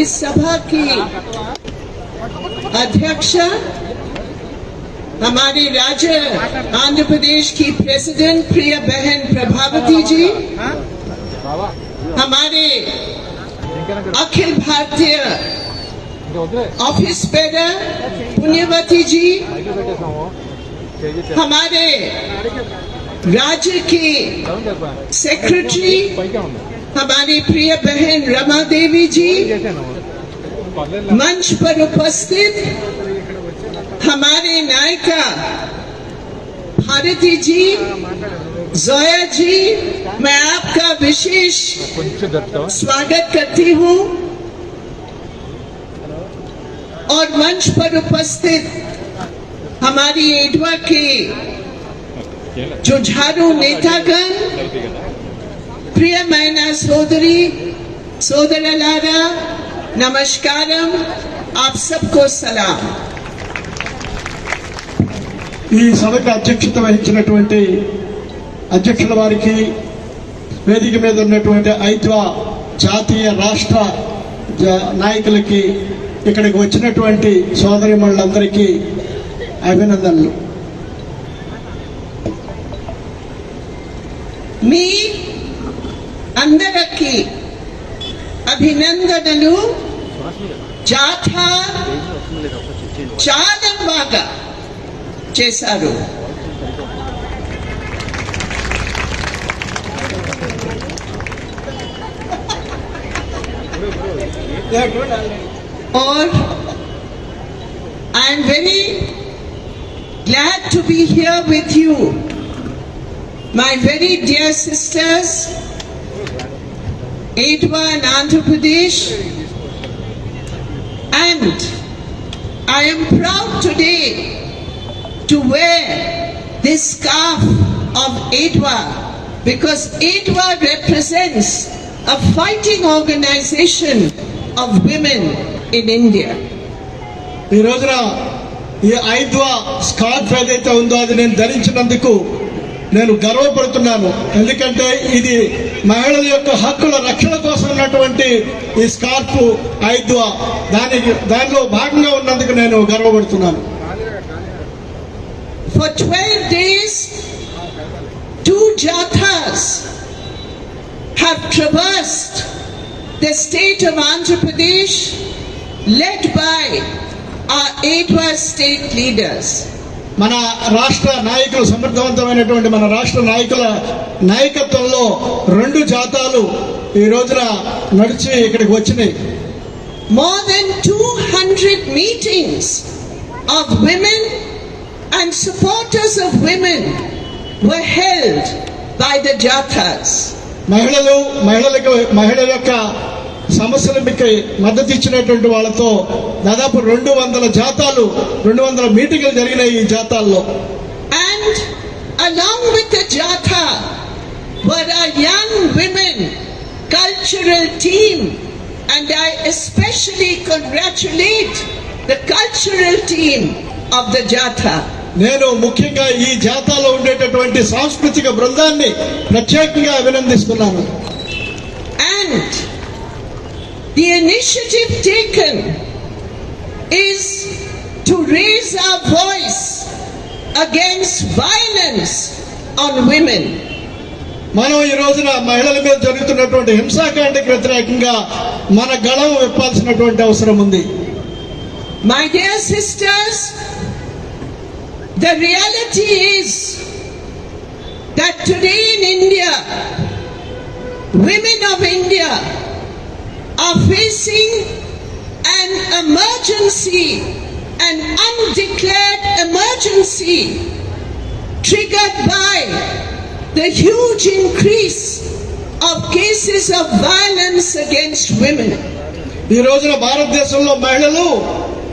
इस सभा की अध्यक्ष हमारे राज्य आंध्र प्रदेश की प्रेसिडेंट प्रिय बहन प्रभावती जी, हमारे अखिल भारतीय ऑफिस बेरर पुण्यवती जी, हमारे राज्य की सेक्रेटरी हमारी प्रिय बहन रमा देवी जी, मंच पर उपस्थित हमारे नायिका भारती जी, जोया जी, मैं आपका विशेष स्वागत करती हूँ। और मंच पर उपस्थित हमारी एडवा के जुझारू नेतागण, प्रिय मैना सोदरी सोदरलारा, नमस्कारम, आप सबको सलाम। ఈ సభకు అధ్యక్షత వహించినటువంటి అధ్యక్షుల వారికి, వేదిక మీద ఉన్నటువంటి ఐద్వా జాతీయ రాష్ట్ర నాయకులకి, ఇక్కడికి వచ్చినటువంటి సోదరిమణులందరికీ అభినందనలు. మీ అందరికీ అభినందనలు. జాథా చాలా బాగా చేశారు. और I am very glad to be here with you, my very dear sisters, AIDWA and Andhra Pradesh, and I am proud today to wear this scarf of AIDWA because AIDWA represents a fighting organization of women in India. ఈ రోజున ఈ ఐద్వా scarf ఏదైతే ఉందో అది నేను ధరించినందుకు నేను గర్వపడుతున్నాను. ఎందుకంటే ఇది మహిళల యొక్క హక్కుల రక్షణ కోసం ఉన్నటువంటి ఈ స్కార్ఫ్ ఐద్వా, దానిలో భాగంగా ఉన్నందుకు నేను గర్వపడుతున్నాను. For 12 days, 2 jathas have traversed the state of Andhra Pradesh, led by our AIDWA state leaders. మన రాష్ట్ర నాయకులు, సమర్థవంతమైనటువంటి మన రాష్ట్ర నాయకుల నాయకత్వంలో 2 జాతాలు ఈ రోజున నడిచి ఇక్కడికి వచ్చినాయి. More than 200 meetings of women and supporters of women were held by the jathas. మహిళల యొక్క సమస్యలకి మద్దతు ఇచ్చినటువంటి వాళ్ళతో దాదాపు 200 జాతాలు, 200 మీటింగులు జరిగినాయి ఈ జాతాల్లో. And along with the jatha were our young women cultural team, and I especially congratulate the cultural team of the jatha. నేను ముఖ్యంగా ఈ జాతాలో ఉండేటటువంటి సాంస్కృతిక బృందాన్ని ప్రత్యేకంగా అభినందిస్తున్నాను. And the initiative taken is to raise our voice against violence on women. మనం ఈ రోజున మహిళల మీద జరుగుతున్నటువంటి హింసాకాండకి వ్యతిరేకంగా మన గళం విప్పాల్సినటువంటి అవసరం ఉంది. My dear sisters, the reality is that today in India, women of India are facing an emergency, an undeclared emergency triggered by the huge increase of cases of violence against women. ఈ రోజున భారతదేశంలో మహిళలు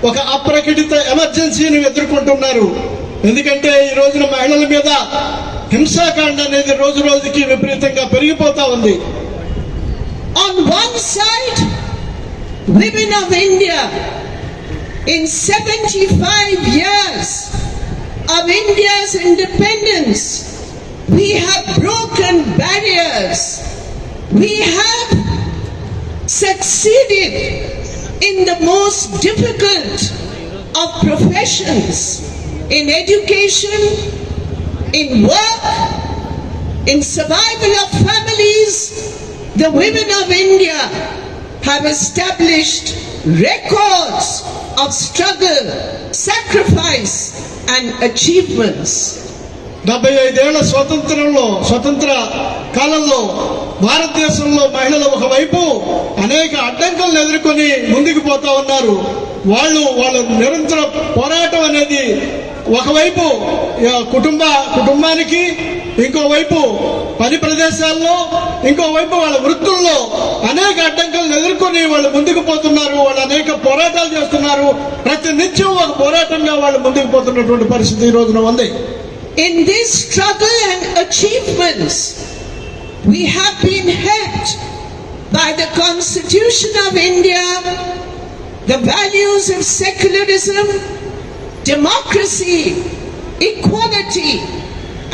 ఒక అప్రకటిత ఎమర్జెన్సీని ఎదుర్కొంటున్నారు. ఎందుకంటే ఈ రోజున మహిళల మీద హింసాకాండ అనేది రోజు రోజుకి విపరీతంగా పెరిగిపోతా ఉంది. On one side, women of India in 75 years of India's independence, we have broken barriers. We have succeeded in the most difficult of professions, in education, in work, in survival of families. The women of India have established records of struggle, sacrifice and achievements. 75 ఏళ్ల స్వతంత్ర కాలంలో భారతదేశంలో మహిళలు ఒకవైపు అనేక అడ్డంకులను ఎదుర్కొని ముందుకు పోతా ఉన్నారు. వాళ్ళ నిరంతర పోరాటం అనేది ఒకవైపు కుటుంబానికి, ఇంకోవైపు పని ప్రదేశాల్లో, ఇంకోవైపు వాళ్ళ వృత్తుల్లో అనేక అడ్డంకులను ఎదుర్కొని వాళ్ళు ముందుకు పోతున్నారు. వాళ్ళు అనేక పోరాటాలు చేస్తున్నారు. ప్రతి నిత్యం ఒక పోరాటంగా వాళ్ళు ముందుకు పోతున్నటువంటి పరిస్థితి ఈ రోజున ఉంది. In this struggle and achievements, we have been helped by the Constitution of India, the values of secularism, democracy, equality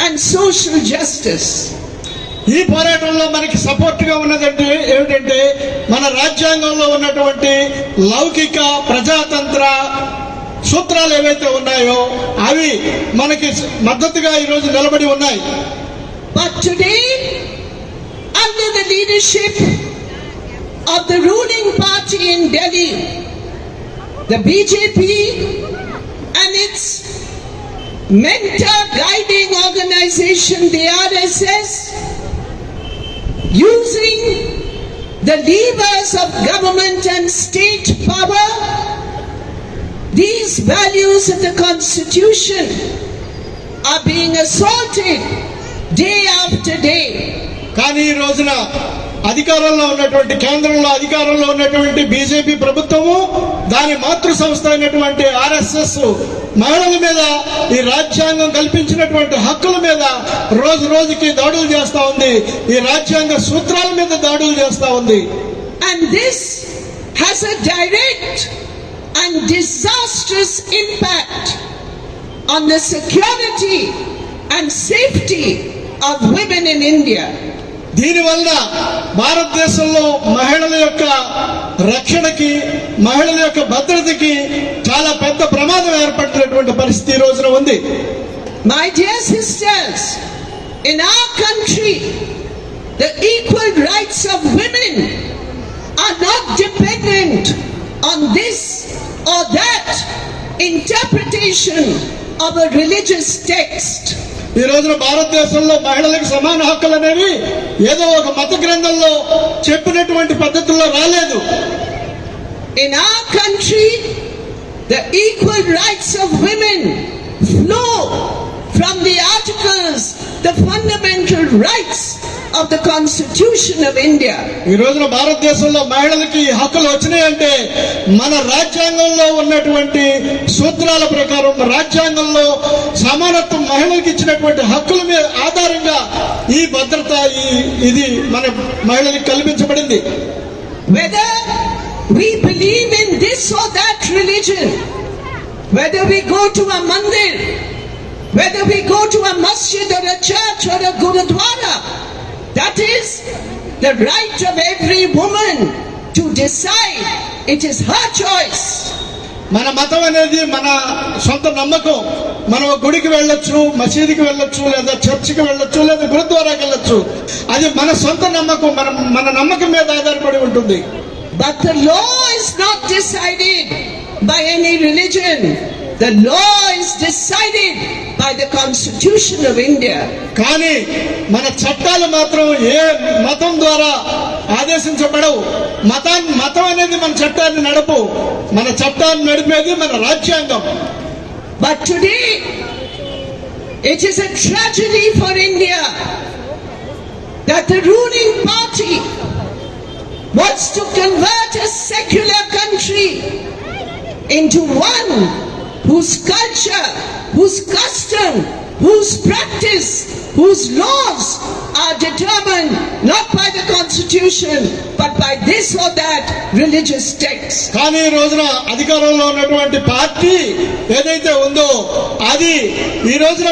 and social justice. ఈ పోరాటంలో మనకి సపోర్ట్ గా ఉన్నదంటే ఏమిటంటే మన రాజ్యాంగంలో ఉన్నటువంటి లౌకిక ప్రజాతంత్ర సూత్రాలు ఏవైతే ఉన్నాయో అవి మనకి మద్దతుగా ఈరోజు నిలబడి ఉన్నాయి. But today, under the leadership of the ruling party in Delhi, the BJP and its mentor guiding organization, the RSS, using the levers of government and state power, these values of the Constitution are being assaulted day after day. కానీ ఈ రోజున అధికారంలో ఉన్నటువంటి కేంద్రంలో అధికారంలో ఉన్నటువంటి BJP ప్రభుత్వము, దాని మాతృ సంస్థ అయినటువంటి ఆర్ఎస్ఎస్ మహిళల మీద, ఈ రాజ్యాంగం కల్పించినటువంటి హక్కుల మీద రోజు రోజుకి దాడులు చేస్తా ఉంది. ఈ రాజ్యాంగ సూత్రాల మీద దాడులు చేస్తా ఉంది. And this has a direct and disastrous impact on the security and safety of women in India. దీనివల్ల భారతదేశంలో మహిళల యొక్క రక్షణకి, మహిళల యొక్క భద్రతకి చాలా పెద్ద ప్రమాదం ఏర్పడినటువంటి పరిస్థితి ఈ రోజున ఉంది. My dear sisters, in our country, the equal rights of women are not dependent on this or that interpretation of a religious text. ఈ రోజున భారతదేశంలో మహిళలకు సమాన హక్కులు అనేవి ఏదో ఒక మత గ్రంథంలో చెప్పినటువంటి పద్ధతుల్లో రాలేదు. In our country, the equal rights of women flow from the articles, the fundamental rights of the Constitution of India. ఈ రోజున భారతదేశంలో మహిళలకి హక్కులు వచ్చినాయంటే మన రాజ్యాంగంలో ఉన్నటువంటి సూత్రాల ప్రకారం, రాజ్యాంగంలో సమానత్వం మహిళలకు ఇచ్చినటువంటి హక్కుల మీద ఆధారంగా ఈ భద్రత ఇది మన మహిళలకు కల్పించబడింది. Whether we believe in this or that religion, whether we go to a mandir, whether we go to a masjid or a church or a gurudwara, that is the right of every woman to decide. It is her choice. మన మతం అనేది మన సొంత నమ్మకం. మనం గుడికి వెళ్ళొచ్చు, మసీదుకి వెళ్ళొచ్చు, లేదా చర్చికి వెళ్ళొచ్చు, లేదా గురుద్వారాకి వెళ్ళొచ్చు. అది మన సొంత నమ్మకం, మన నమ్మకం మీద ఆధారపడి ఉంటుంది. But the law is not decided by any religion. The law is decided by the Constitution of India. కానీ మన చట్టాలు మాత్రం ఏ మతం ద్వారా ఆదేశించబడవు. మతం అనేది మన చట్టాన్ని నడపు. మన చట్టాన్ని నడిపేది మన రాజ్యాంగం. But today, it is a tragedy for India that the ruling party wants to convert a secular country into one whose culture, whose custom, whose practice, whose laws are determined not by the constitution but by this or that religious text. కానీ ఈ రోజున అధికారంలో ఉన్నటువంటి party ఏదైతే ఉందో అది ఈ రోజున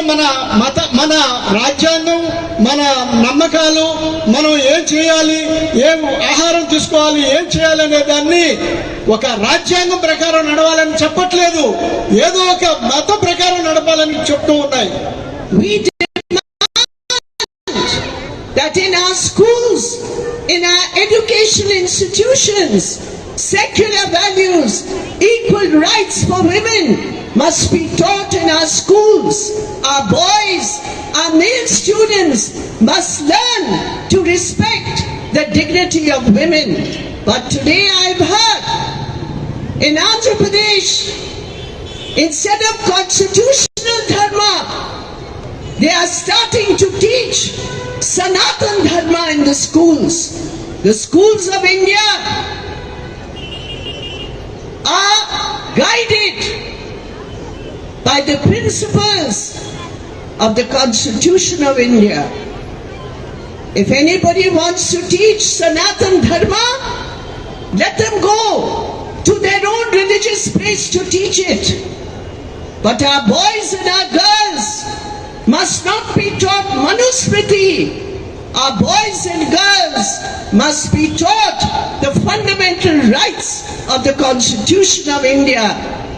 మన రాజ్యాంగం, మన నమ్మకాలు, మనం ఏం చేయాలి, ఏం ఆహారం తీసుకోవాలి, ఏం చేయాలి అనే దాన్ని ఒక రాజ్యాంగం ప్రకారం నడవాలని చెప్పట్లేదు, ఏదో ఒక మత ప్రకారం నడపాలని చెప్తూ ఉన్నాయి. We demand that in our schools, in our educational institutions, secular values, equal rights for women must be taught in our schools. Our boys, our male students must learn to respect the dignity of women. But today I've heard in Andhra Pradesh, instead of constitutional dharma, they are starting to teach Sanatan Dharma in the schools. The schools of India are guided by the principles of the Constitution of India. If anybody wants to teach Sanatan Dharma, let them go to their own religious place to teach it. But our boys and our girls must not be taught Manusmriti. Our boys and girls must be taught the fundamental rights of the Constitution of India.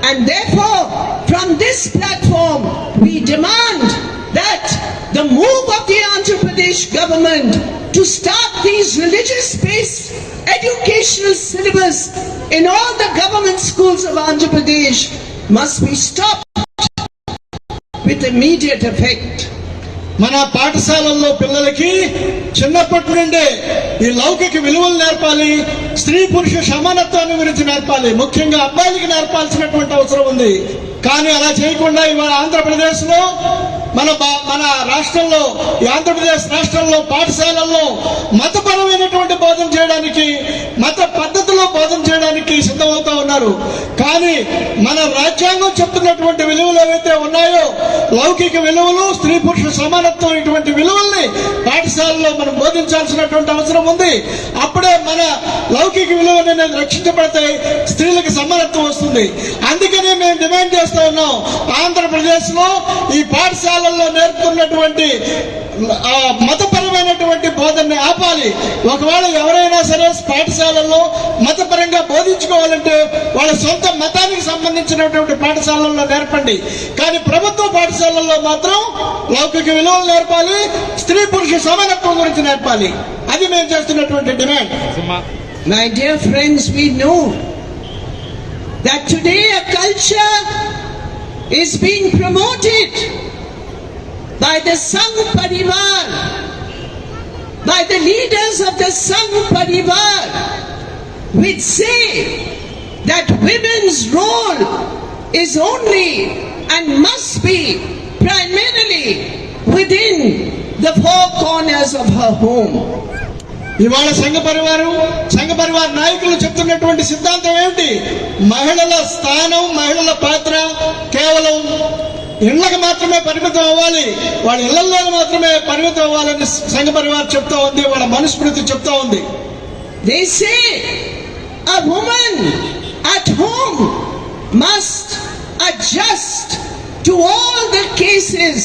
And therefore, from this platform, we demand that the move of the Andhra Pradesh government to start these religious-based educational syllabus in all the government schools of Andhra Pradesh must be stopped with immediate effect. మన పాఠశాలల్లో పిల్లలకి చిన్నప్పటి నుండే ఈ లౌకిక విలువలు నేర్పాలి, స్త్రీ పురుష సమానత్వాన్ని గురించి నేర్పాలి, ముఖ్యంగా అబ్బాయిలకి నేర్పాల్సినటువంటి అవసరం ఉంది. కానీ అలా చేయకుండా ఇవాళ ఆంధ్రప్రదేశ్ లో మన రాష్ట్రంలో, ఈ ఆంధ్రప్రదేశ్ రాష్ట్రంలో పాఠశాలల్లో మతపరమైనటువంటి బోధన చేయడానికి, మత పద్ధతిలో బోధన చేయడానికి సిద్ధమవుతా ఉన్నారు. కానీ మన రాజ్యాంగం చెప్తున్నటువంటి విలువలు ఏవైతే ఉన్నాయో, లౌకిక విలువలు, స్త్రీ పురుష సమానత్వం, ఇటువంటి విలువల్ని పాఠశాలలో మనం బోధించాల్సినటువంటి అవసరం ఉంది. అప్పుడే మన లౌకిక విలువలు అనేది రక్షించబడతాయి, స్త్రీలకు సమానత్వం వస్తుంది. అందుకనే మేము డిమాండ్ చేస్తా ఉన్నాం, ఆంధ్రప్రదేశ్ లో ఈ పాఠశాలల్లో నేర్పుతున్నటువంటి మతపరమైనటువంటి బోధనని ఆపాలి. ఒకవేళ ఎవరైనా సరే పాఠశాలల్లో మతపరంగా బోధించుకోవాలంటే వాళ్ళ సొంత మతానికి సంబంధించినటువంటి పాఠశాలల్లో నేర్పండి. కానీ ప్రభుత్వ పాఠశాలల్లో మాత్రం లౌకిక విలువలు నేర్పాలి, స్త్రీ పురుష సమానత్వం గురించి నేర్పాలి. అది మేము చేస్తున్నటువంటి demand. My dear friends, we know that today a culture is being promoted by the Sangh Parivar, by the leaders of the Sangh Parivar, which say that women's role is only and must be primarily within the four corners of her home. ఇవాళ సంఘ పరివార్ నాయకులు చెప్తున్నటువంటి సిద్ధాంతం ఏమిటి? మహిళల స్థానం, మహిళల పాత్ర కేవలం ఇళ్లకు మాత్రమే పరిమితం అవ్వాలి, వాళ్ళ ఇళ్లలో మాత్రమే పరిమితం అవ్వాలని సంఘ పరివార్ చెప్తా ఉంది, వాళ్ళ మనుస్మృతి చెప్తా ఉంది. They say a woman at home must adjust to all the cases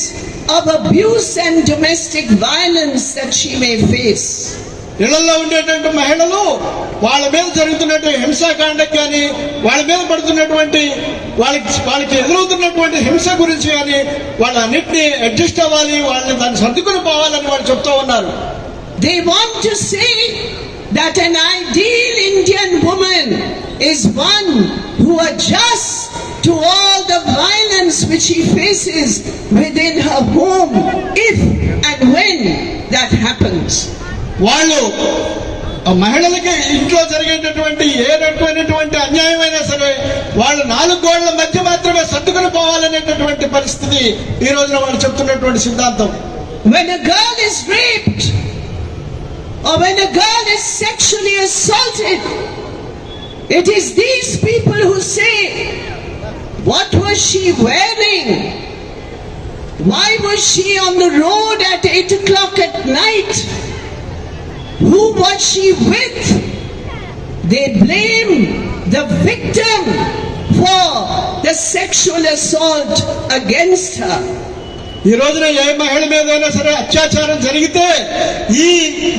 of abuse and domestic violence that she may face. ఇళ్లలో ఉండేటువంటి మహిళలు వాళ్ళ మీద జరుగుతున్నటువంటి హింసాకాండకి కానీ, వాళ్ళ మీద పడుతున్నటువంటి వాళ్ళకి ఎదురవుతున్నటువంటి హింస గురించి కానీ వాళ్ళన్నింటినీ అడ్జస్ట్ అవ్వాలి, వాళ్ళని దాన్ని సర్దుకుని పోవాలని వాళ్ళు చెప్తా ఉన్నారు. They want to say that an ideal Indian woman is one who adjusts to all the violence which she faces within her home, if and when that happens. వాళ్ళు మహిళలకి ఇంట్లో జరిగేటటువంటి ఏ రకమైనటువంటి అన్యాయమైనా సరే వాళ్ళు 4 గోడల మధ్య మాత్రమే సర్దుకుని పోవాలనేటటువంటి పరిస్థితి ఈ రోజున వాళ్ళు చెప్తున్నటువంటి సిద్ధాంతం. When a girl is raped or when a girl is sexually assaulted, it is these people who say, what was she wearing? Why was she on the road at 8 o'clock at night? Who was she with? They blame the victim for the sexual assault against her. ఈ రోజున ఏ మహిళ మీదైనా సరే అత్యాచారం జరిగితే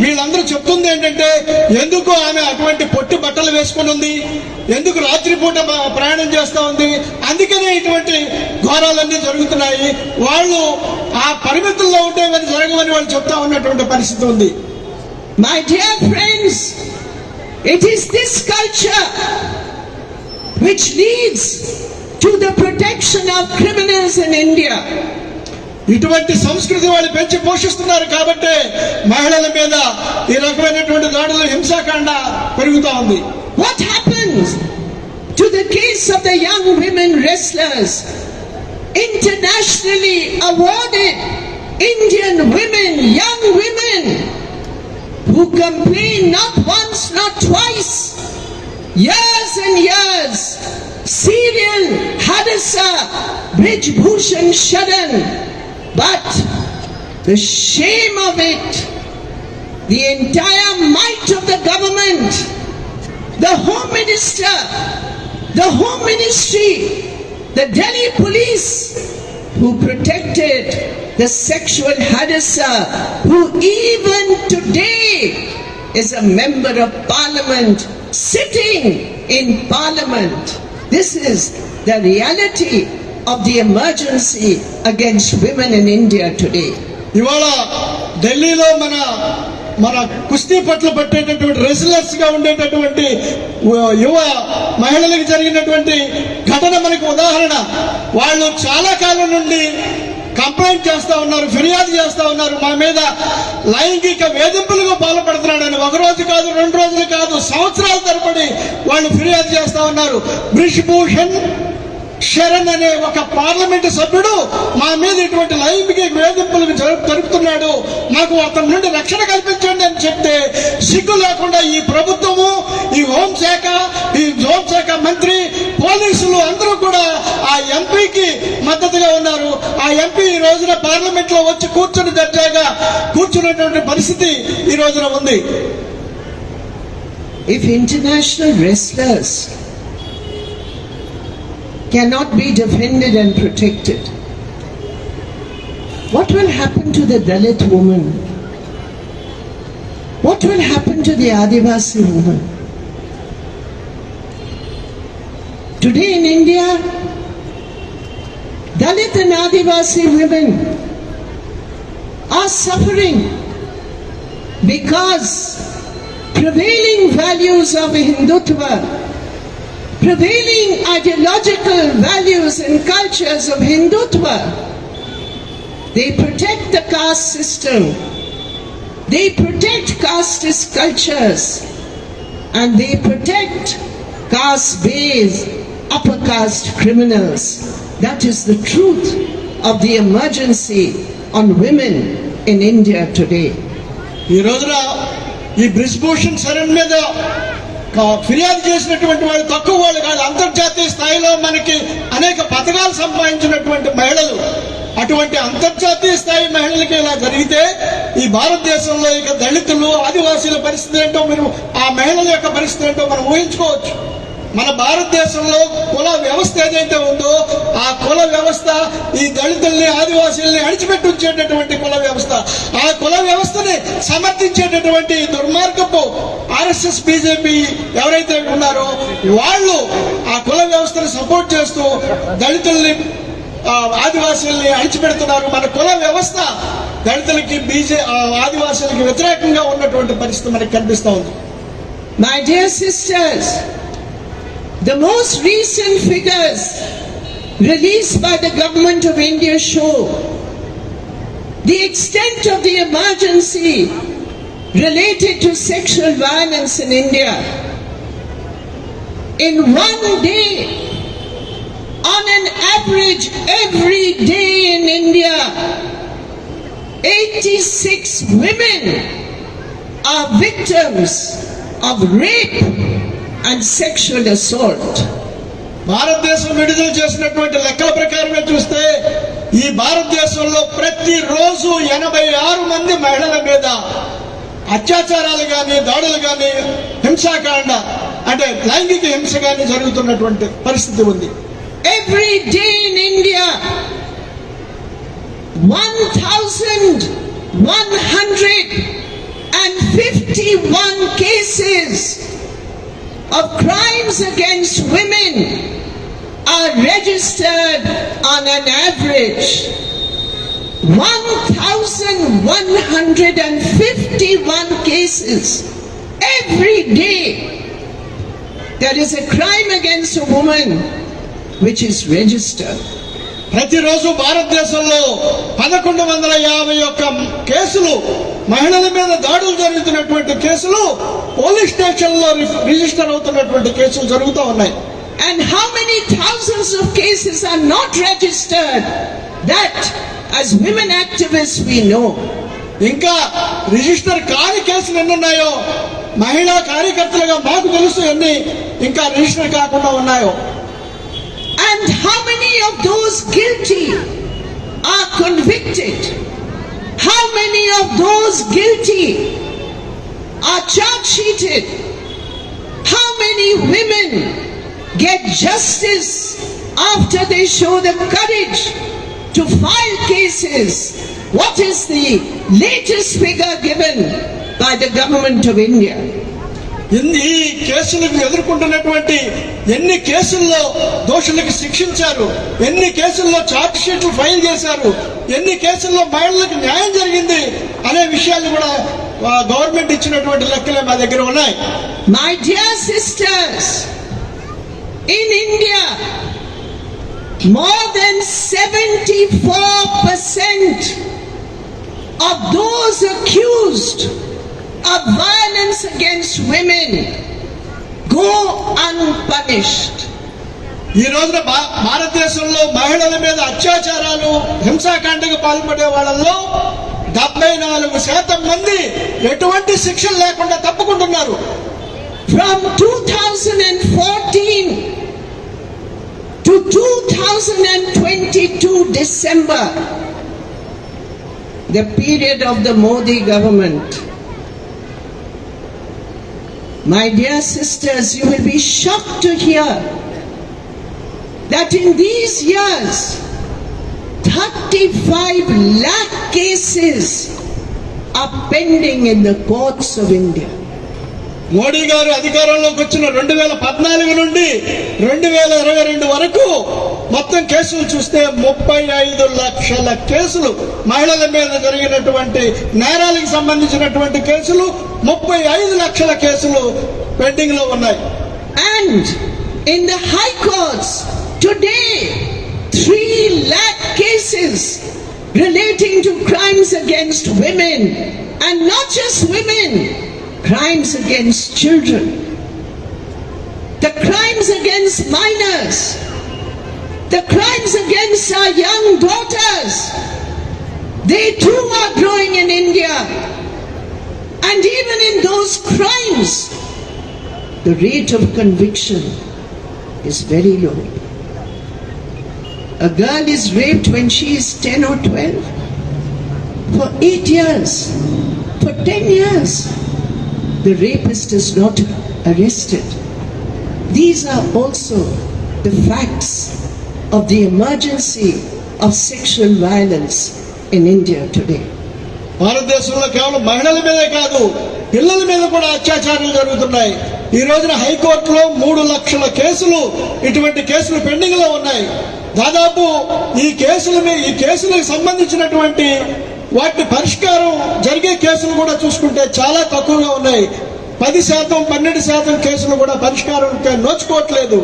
వీళ్ళందరూ చెప్తుంది ఏంటంటే, ఎందుకు ఆమె అటువంటి పొట్టి బట్టలు వేసుకుని ఉంది, ఎందుకు రాత్రిపూట ప్రయాణం చేస్తా ఉంది, అందుకనే ఇటువంటి ఘోరాలన్నీ జరుగుతున్నాయి, వాళ్ళు ఆ పరిమితుల్లో ఉంటే మరి జరగమని వాళ్ళు చెప్తా ఉన్నటువంటి పరిస్థితి ఉంది. My dear friends, it is this culture which leads to the protection of criminals in India. ఇటువంటి సంస్కృతి వాళ్ళు పెంచి పోషిస్తున్నారు కాబట్టి మహిళల మీద ఈ రకమైనటువంటి దాడులు, హింసాకాండ పెరుగుతా ఉంది. What happens to the case of the young women wrestlers, internationally awarded Indian women, young women, who complain not once, not twice, years and years, serial Hadasa, Brij Bhushan Sharan, but the shame of it, the entire might of the government, the Home Minister, the Home Ministry, the Delhi police, who protected the sexual Hadasa, who even today is a member of parliament, sitting in parliament. This is the reality of the emergency against women in India today. ఇవాళ ఢిల్లీలో మన కుస్తీ పట్లు పట్టేటటువంటి wrestlers గా ఉండేటటువంటి యువ మహిళలకు జరిగినటువంటి ఘటన మనకు ఉదాహరణ. వాళ్ళు చాలా కాలం నుండి కంప్లైంట్ చేస్తా ఉన్నారు, ఫిర్యాదు చేస్తా ఉన్నారు, మా మీద లైంగిక వేధింపులకు పాల్పడుతున్నాడని. ఒక రోజు కాదు, 2 రోజులు కాదు, సంవత్సరాల తరబడి వాళ్ళు ఫిర్యాదు చేస్తా ఉన్నారు. బ్రిజ్ భూషణ్ శరణ్ అనే ఒక పార్లమెంటు సభ్యుడు మా మీద ఇటువంటి లైంగిక వేధింపులకు జరుపుతున్నాడు, మాకు అతని నుండి రక్షణ కల్పించండి అని చెప్తే సిగ్గు లేకుండా ఈ ప్రభుత్వము, ఈ హోంశాఖ మంత్రి, పోలీసులు అందరూ కూడా ఆ ఎంపీకి మద్దతుగా ఉన్నారు. ఆ ఎంపీ ఈ రోజున పార్లమెంట్ లో వచ్చి కూర్చుని దర్జాగా కూర్చున్నటువంటి పరిస్థితి ఈ రోజున ఉంది. If international wrestlers cannot be defended and protected, what will happen to the Dalit woman? What will happen to the Adivasi woman? Today in India, Dalit and Adivasi women are suffering because prevailing values of Hindutva, prevailing ideological values and cultures of Hindutva, they protect the caste system, they protect casteist cultures, and they protect caste-based upper caste criminals. That is the truth of the emergency on women in India today. ఈ రోజున ఈ బ్రిజ్ భూషణ్ శరణ్ మీద ఫిర్యాదు చేసినటువంటి వాళ్ళు తక్కువ వాళ్ళు కాదు. అంతర్జాతీయ స్థాయిలో మనకి అనేక పథకాలు సంపాదించినటువంటి మహిళలు. అటువంటి అంతర్జాతీయ స్థాయి మహిళలకి ఇలా జరిగితే ఈ భారతదేశంలో ఇక దళితులు, ఆదివాసీల పరిస్థితి ఏంటో, మీరు ఆ మహిళల యొక్క పరిస్థితి ఏంటో మనం ఊహించుకోవచ్చు. మన భారతదేశంలో కుల వ్యవస్థ ఏదైతే ఉందో ఆ కుల వ్యవస్థ ఈ దళితుల్ని, ఆదివాసీల్ని అణిచిపెట్టి ఉంచేటటువంటి కుల వ్యవస్థ. ఆ కుల వ్యవస్థని సమర్థించేటటువంటి దుర్మార్గపు ఆర్ఎస్ఎస్, బీజేపీ ఎవరైతే ఉన్నారో వాళ్ళు ఆ కుల వ్యవస్థని సపోర్ట్ చేస్తూ దళితుల్ని, ఆదివాసీల్ని అణిచిపెడుతున్నారు. మన కుల వ్యవస్థ దళితులకి, ఆదివాసీలకి వ్యతిరేకంగా ఉన్నటువంటి పరిస్థితి మనకి కనిపిస్తా ఉంది. My dear sisters, the most recent figures released by the government of India show the extent of the emergency related to sexual violence in India. In one day, on an average, every day in India, 86 women are victims of rape and sexual assault. భారతదేశం విడుదల చేసినటువంటి లెక్కల ప్రకారమే చూస్తే ఈ భారతదేశంలో ప్రతిరోజు 86 మంది మహిళల మీద అత్యాచారాలు కానీ, దాడులు కానీ, హింసాకాండ అంటే లైంగిక హింస కానీ జరుగుతున్నటువంటి పరిస్థితి ఉంది. Every day in India, 1,151 cases of crimes against women are registered on an average. 1,151 cases every day. There is a crime against a woman which is registered. ప్రతిరోజు భారతదేశంలో 1151 కేసులు, మహిళల మీద దాడులు జరుగుతున్నటువంటి కేసులు పోలీస్ స్టేషన్లో రిజిస్టర్ అవుతున్నటువంటి కేసులు జరుగుతూ ఉన్నాయి. And how many thousands of cases are not registered? That as women activists we know. ఇంకా రిజిస్టర్ కాని కేసులు ఎన్ని ఉన్నాయో మహిళా కార్యకర్తలుగా మాకు తెలుసు, ఎన్ని ఇంకా రిజిస్టర్ కాకుండా ఉన్నాయో. And how many of those guilty are convicted? How many of those guilty are charge sheeted? How many women get justice after they show the courage to file cases? What is the latest figure given by the government of India? ఈ కేసులకు ఎదుర్కొంటున్నటువంటి ఎన్ని కేసుల్లో దోషులకు శిక్షించారు, ఎన్ని కేసుల్లో charge షీట్లు file చేశారు, ఎన్ని కేసుల్లో మహిళలకు న్యాయం జరిగింది అనే విషయాలు కూడా గవర్నమెంట్ ఇచ్చినటువంటి లెక్కలే మా దగ్గర ఉన్నాయి. My dear sisters, in India, more than 74% of those accused of violence against women go unpunished. ఈ రోజున భారతదేశంలో మహిళల మీద అత్యాచారాలు, హింసాకాండకు పాల్పడే వాళ్ళల్లో 74% మంది ఎటువంటి శిక్షలు లేకుండా తప్పుకుంటున్నారు. From 2014 to 2022 December, the period of the Modi government, my dear sisters, you will be shocked to hear that in these years 35 lakh cases are pending in the courts of India. Modi గారు అధికారంలోకి వచ్చిన 2014 నుండి 2022 వరకు మొత్తం కేసులు చూస్తే 35 లక్షల కేసులు, మహిళల మీద జరిగినటువంటి నేరాలకు సంబంధించినటువంటి కేసులు 35 లక్షల కేసులు పెండింగ్ లో ఉన్నాయి. And in the high courts today 3 lakh cases relating to crimes against women, and not just women, crimes against children, the crimes against minors, the crimes against our young daughters, they too are growing in India. And even in those crimes, the rate of conviction is very low. A girl is raped when she is 10 or 12 for 8 years, for 10 years. The rapist is not arrested. These are also the facts of the emergency of sexual violence in India today. భారతదేశంలో కేవలం మహిళల మీదే కాదు, పిల్లల మీద కూడా అత్యాచారాలు జరుగుతున్నాయి. ఈ రోజున హైకోర్టులో 3 లక్షల కేసులు, ఇటువంటి కేసులు పెండింగ్ లో ఉన్నాయి. దాదాపు ఈ కేసులకు సంబంధించినటువంటి వాటి పరిష్కారం జరిగే కేసులు కూడా చూసుకుంటే చాలా తక్కువగా ఉన్నాయి. 10%, 12% కేసులు కూడా పరిష్కారం నోచుకోవట్లేదు.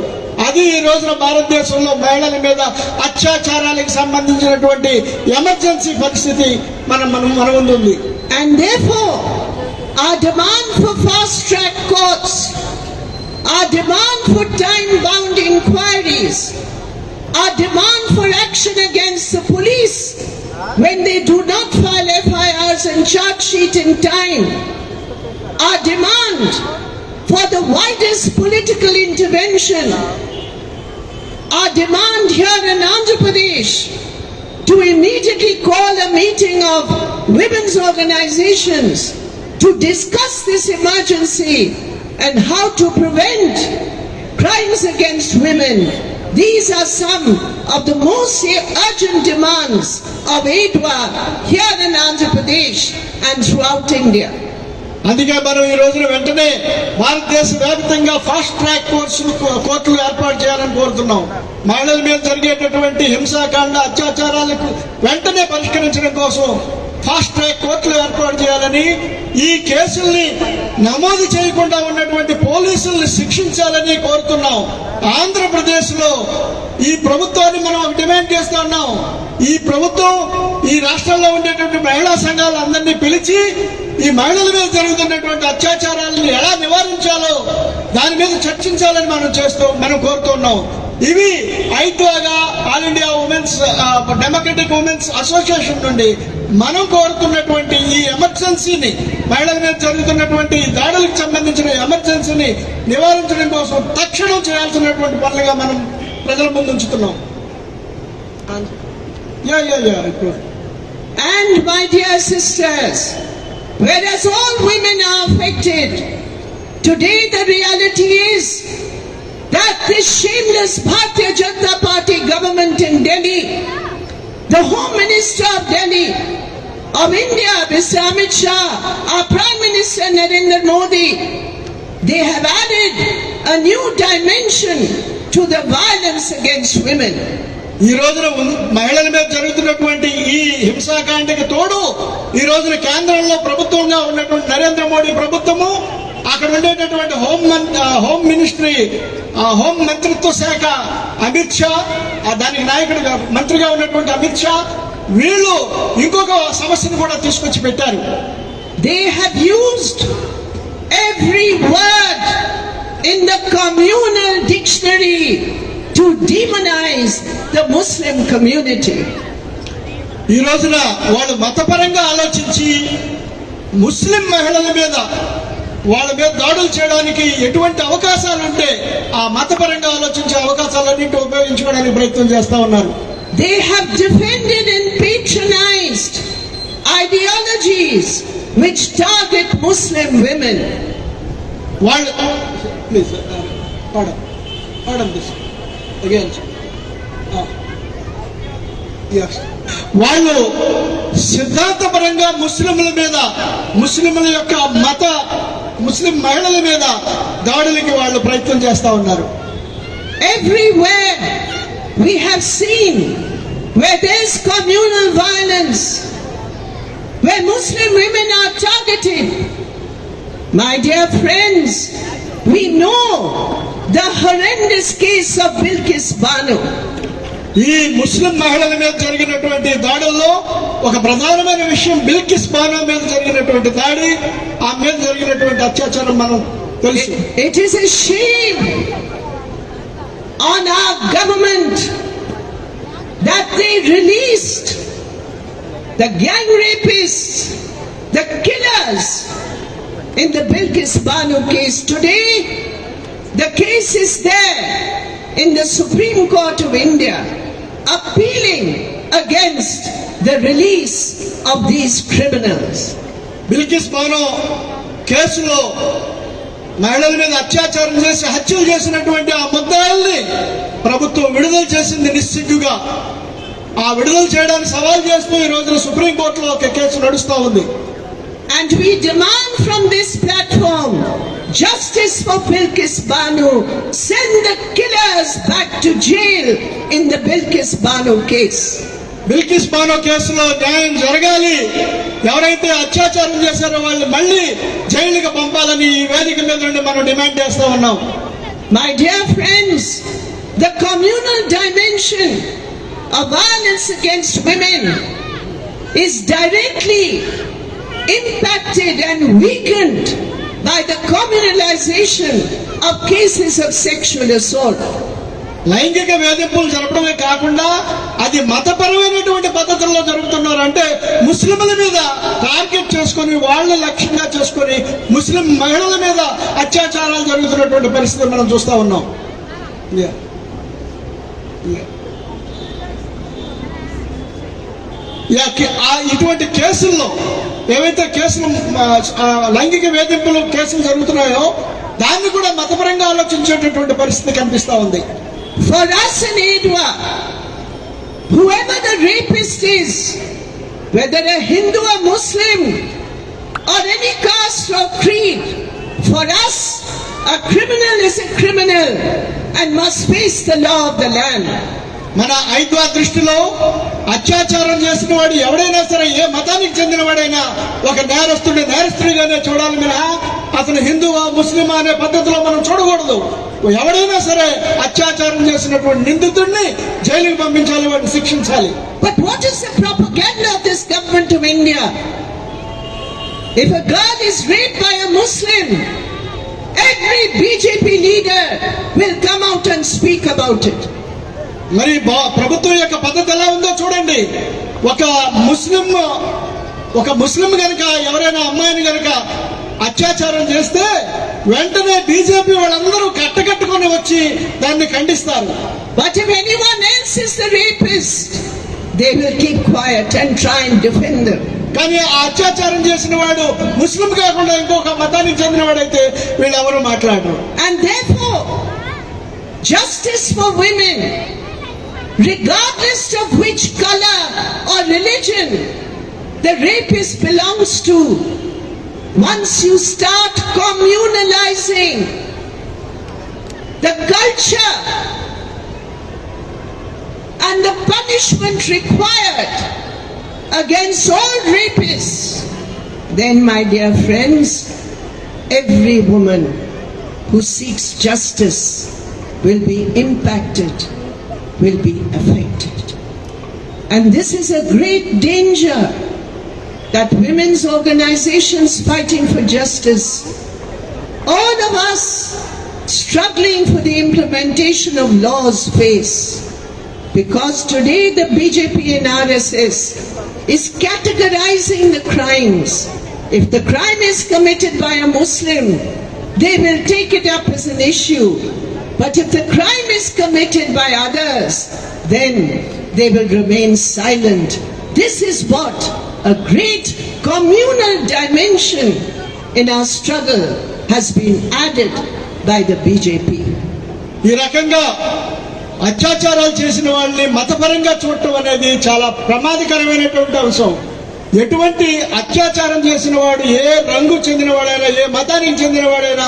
అది ఈ రోజున భారతదేశంలో మహిళల మీద అత్యాచారాలకు సంబంధించినటువంటి ఎమర్జెన్సీ పరిస్థితి మన ముందు ఉంది. And therefore, our demand for fast track courts, our demand for time-bound inquiries, our demand for action against the police when they do not file FIRs and charge sheet in time, our demand for the widest political intervention, our demand here in Andhra Pradesh to immediately call a meeting of women's organizations to discuss this emergency and how to prevent crimes against women. These are some of the most urgent demands of AIDWA here in Andhra Pradesh and throughout India. అందుకే మనం ఈ రోజున వెంటనే భారతదేశ వ్యాప్తంగా fast track కోర్టులు ఏర్పాటు చేయాలని కోరుతున్నాం. మహిళల మీద జరిగేటటువంటి హింసాకాండ అత్యాచారాలకు వెంటనే పరిష్కరించడం కోసం ఫాస్ట్ ట్రాక్ కోర్టులు ఏర్పాటు చేయాలని, ఈ కేసుల్ని నమోదు చేయకుండా ఉన్నటువంటి పోలీసుల్ని శిక్షించాలని కోరుతున్నాం. ఆంధ్రప్రదేశ్ లో ఈ ప్రభుత్వాన్ని మనం డిమాండ్ చేస్తా ఉన్నాం. ఈ ప్రభుత్వం ఈ రాష్ట్రంలో ఉండేటువంటి మహిళా సంఘాలందరినీ పిలిచి ఈ మహిళల మీద జరుగుతున్నటువంటి అత్యాచారాలను ఎలా నివారించాలో దాని మీద చర్చించాలని మనం కోరుతున్నాం. ఇవి ఐద్వాగా all India women's democratic women's association నుండి మనం కోరుతున్నటువంటి ఈ ఎమర్జెన్సీని, మహిళల మీద జరుగుతున్నటువంటి దాడులకు సంబంధించిన ఎమర్జెన్సీని నివారించడం కోసం తక్షణం చేయాల్సినటువంటి పనులుగా మనం ప్రజల ముందు ఉంచుతున్నాం. And my dear sisters, whereas all women are affected, today the reality is that this shameless Bharatiya Janata Party government in Delhi, the Home Minister of Delhi, of India, Mr. Amit Shah, our Prime Minister Narendra Modi, they have added a new dimension to the violence against women. ఈ రోజున మహిళల మీద జరుగుతున్నటువంటి ఈ హింసాకాండకి తోడు ఈ రోజున కేంద్రంలో ప్రభుత్వంగా ఉన్నటువంటి నరేంద్ర మోడీ ప్రభుత్వము, అక్కడ ఉండేటటువంటి హోమ్ మినిస్ట్రీ, హోం మంత్రిత్వ శాఖ అమిత్ షా, దానికి నాయకుడిగా మంత్రిగా ఉన్నటువంటి అమిత్ షా, వీళ్ళు ఇంకొక సమస్యను కూడా తీసుకొచ్చి పెట్టారు. They have used every word in the communal dictionary to demonize the Muslim community. ఈ రోజున వాళ్ళు మతపరంగా ఆలోచించి ముస్లిం మహిళల మీద వాళ్ళ మీద దాడులు చేయడానికి ఎటువంటి అవకాశాలు ఉంటే ఆ మతపరంగా ఆలోచించే అవకాశాలన్నింటి ఉపయోగించుకోవడానికి ప్రయత్నం చేస్తా ఉన్నారు. They have defended and patronized ideologies which target Muslim women. వాళ్ళు ప్లీజ్ pardon this again. వాళ్ళు సిద్ధాంతపరంగా ముస్లింల యొక్క ముస్లిం మహిళల మీద దాడులకి వాళ్ళు ప్రయత్నం చేస్తా ఉన్నారు. Everywhere we have seen where there is communal violence, where Muslim women are targeted. My dear friends, we know the horrendous case of Bilkis Banu. ఈ ముస్లిం మహిళల మీద జరిగినటువంటి దాడుల్లో ఒక ప్రధానమైన విషయం బిల్కిస్ బానో మీద జరిగినటువంటి దాడి, ఆ మీద జరిగినటువంటి అత్యాచారం మనం తెలుసు. It is a shame on our government that they released the gang rapists, the killers in the Bilkis Banu case. Today the case is there in the Supreme Court of India, appealing against the release of these criminals. Bilkis Bano కేసులో మహిళల మీద అత్యాచారం చేసి హత్యలు చేసినటువంటి ఆ ముద్దాయిల్ని ప్రభుత్వం విడుదల చేసింది నిస్సిగ్గుగా. ఆ విడుదల చేయడానికి సవాల్ చేస్తూ ఈ రోజున సుప్రీంకోర్టులో ఒక కేసు నడుస్తా ఉంది. And we demand from this platform justice for Bilkis Banu. Send the killers back to jail in the Bilkis Banu case. Bilkis Bano కేసులో న్యాయం జరగాలి. ఎవరైతే అత్యాచారం చేశారో వాళ్ళు మళ్ళీ జైలుకి పంపాలని ఈ వేదిక మీద నుండి మనం డిమాండ్ చేస్తా ఉన్నాం. My dear friends, the communal dimension of violence against women is directly impacted and weakened by the communalization of cases of sexual assault. లైంగిక వేధింపులు జరపడమే కాకుండా అది మతపరమైనటువంటి పద్ధతుల్లో జరుగుతున్నారు. అంటే ముస్లింల మీద టార్గెట్ చేసుకొని వాళ్ళని లక్ష్యంగా చేసుకొని ముస్లిం మహిళల మీద అత్యాచారాలు జరుగుతున్నటువంటి పరిస్థితులు మనం చూస్తా ఉన్నాం. ఇటువంటి కేసుల్లో ఏవైతే కేసులు లైంగిక వేధింపులు కేసులు జరుగుతున్నాయో దాన్ని కూడా మతపరంగా ఆలోచించేటటువంటి పరిస్థితి కనిపిస్తా ఉంది. For us in AIDWA, whoever the rapist is, whether a Hindu or Muslim or any caste or creed, for us a criminal is a criminal and must face the law of the land. మన ఐద్వా దృష్టిలో అత్యాచారం చేసిన వాడు ఎవడైనా సరే, ఏ మతానికి చెందిన వాడైనా ఒక నేరస్తుడిగానే చూడాలి మినహా అతను హిందువా ముస్లిమా అనే పద్ధతిలో మనం చూడకూడదు. ఎవడైనా సరే అత్యాచారం చేసినటువంటి నిందితుడిని జైలుకి పంపించాలి, వాడిని శిక్షించాలి. But what is the propaganda of this government of India? If a girl is raped by a Muslim, every BJP leader will come out and speak about it. మరి ప్రభుత్వం యొక్క పద్ధతి ఎలా ఉందో చూడండి. ఒక ముస్లిం గనక ఎవరైనా అమ్మాయిని గనక అత్యాచారం చేస్తే వెంటనే బీజేపీ వాళ్ళందరూ కట్టకట్టుకొని వచ్చి దాన్ని ఖండిస్తారు. But if anyone else is the rapist, they will keep quiet and try and defend them. కానీ ఆ అత్యాచారం చేసిన వాడు ముస్లిం కాకుండా ఇంకొక మతానికి చెందిన వాడైతే వీళ్ళెవరూ మాట్లాడరు. And therefore, justice for women, regardless of which color or religion the rapist belongs to, once you start communalizing the culture and the punishment required against all rapists, then, my dear friends, every woman who seeks justice will be impacted, will be affected. And this is a great danger, that women's organizations fighting for justice, all of us struggling for the implementation of laws face. Because today the BJP and RSS is categorizing the crimes. If the crime is committed by a Muslim, they will take it up as an issue. But if the crime is committed by others, then they will remain silent. This is what a great communal dimension in our struggle has been added by the BJP. ఈ రకంగా అత్యాచారాలు చేసిన వాళ్ళని మతపరంగా చూడటం అనేది చాలా ప్రమాదకరమైనటువంటి అంశం. ఎటువంటి అత్యాచారం చేసిన వాడు ఏ రంగు చెందినవాడైనా, ఏ మతానికి చెందినవాడైనా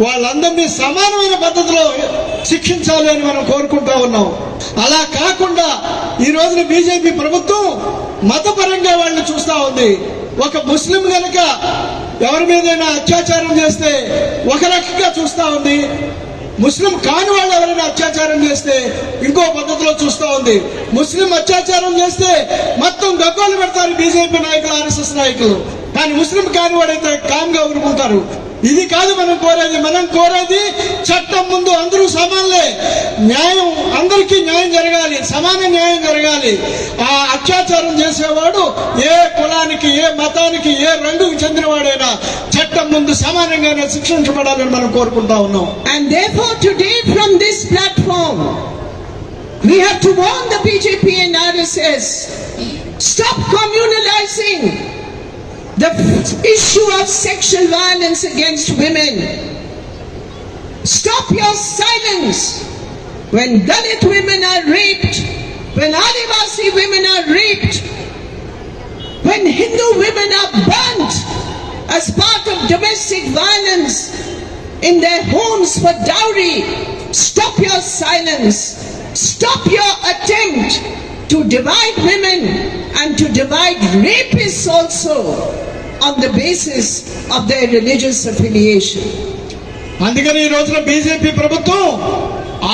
వాళ్ళందరినీ సమానమైన పద్ధతిలో శిక్షించాలి అని మనం కోరుకుంటా ఉన్నాం. అలా కాకుండా ఈ రోజున బీజేపీ ప్రభుత్వం మతపరంగా వాళ్ళని చూస్తా ఉంది. ఒక ముస్లిం గనక ఎవరి మీదైనా అత్యాచారం చేస్తే ఒక రకంగా చూస్తా ఉంది, ముస్లిం కాని వాళ్ళు ఎవరైనా అత్యాచారం చేస్తే ఇంకో పద్ధతిలో చూస్తా ఉంది. ముస్లిం అత్యాచారం చేస్తే మొత్తం గగ్గోలు పెడతారు బీజేపీ నాయకులు, ఆర్ఎస్ఎస్ నాయకులు. కానీ ముస్లిం కాని వాడైతే కామ్గా ఊరుకుంటారు. ఇది కాదు మనం కోరేది చట్టం ముందు అందరూ సమానలే, న్యాయం అందరికీ న్యాయం జరగాలి, సమాన న్యాయం జరగాలి. ఆ అత్యాచారం చేసేవాడు ఏ కులానికి, ఏ మతానికి, ఏ రంగుకు చెందినవాడైనా చట్టం ముందు సమానంగానే శిక్షించబడాలని మనం కోరుకుంటా ఉన్నాం. And therefore today from this platform we have to warn the BJP and RSS, stop communalizing the issue of sexual violence against women. Stop your silence when Dalit women are raped, when Adivasi women are raped, when Hindu women are burnt as part of domestic violence in their homes for dowry. Stop your silence. Stop your attempt to divide women and to divide rapists also on the basis of their religious affiliation. అందుకని ఈ రోజున BJP ప్రభుత్వం